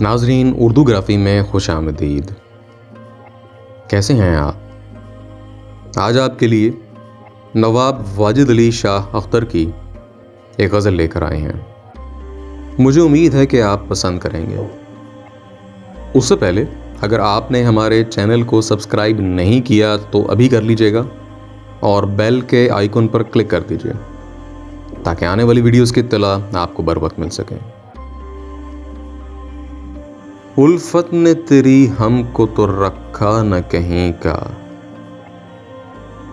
नाजरीन, उर्दू ग्राफी में खुश आमदीद। कैसे हैं आप? आज आपके लिए नवाब वाजिद अली शाह अख्तर की एक गज़ल लेकर आए हैं। मुझे उम्मीद है कि आप पसंद करेंगे। उससे पहले अगर आपने हमारे चैनल को सब्सक्राइब नहीं किया तो अभी कर लीजिएगा और बेल के आइकन पर क्लिक कर दीजिए ताकि आने वाली वीडियोस की इत्तला आपको बर वक्त मिल सके। उल्फत ने तेरी हमको तो रखा न कहीं का,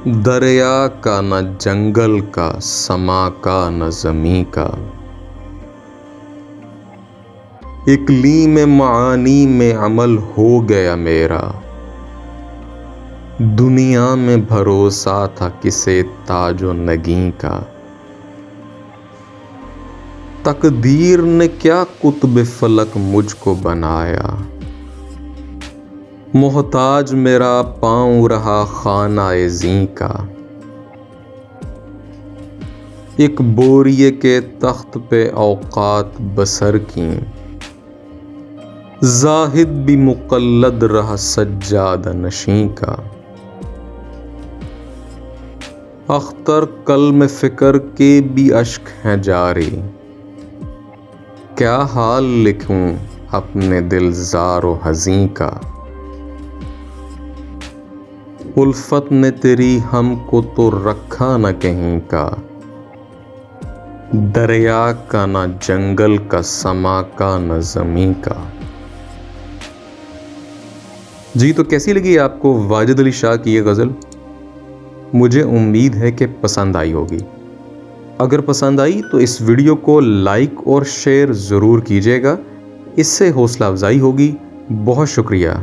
दरिया का न जंगल का, समा का न ज़मीं का। इक़लीम मानी में अमल हो गया मेरा, दुनिया में भरोसा था किसे ताजो नगीं का। तकदीर ने क्या कुतुब फलक मुझको बनाया, मोहताज मेरा पाँव रहा खानाए ज़ीं का। एक बोरिए के तख्त पे औकात बसर की, जाहिद भी मुक़ल्लद रहा सज्जादा नशीं का। अख्तर कल्म फ़िक्र के भी अश्क हैं जारी, क्या हाल लिखूं अपने दिलज़ार व हज़ीं का। उल्फत ने तेरी हमको तो रखा न कहीं का, दरिया का न जंगल का, समा का न ज़मीं का। जी, तो कैसी लगी आपको वाजिद अली शाह की ये गज़ल? मुझे उम्मीद है कि पसंद आई होगी। अगर पसंद आई तो इस वीडियो को लाइक और शेयर ज़रूर कीजिएगा, इससे हौसला अफजाई होगी। बहुत शुक्रिया।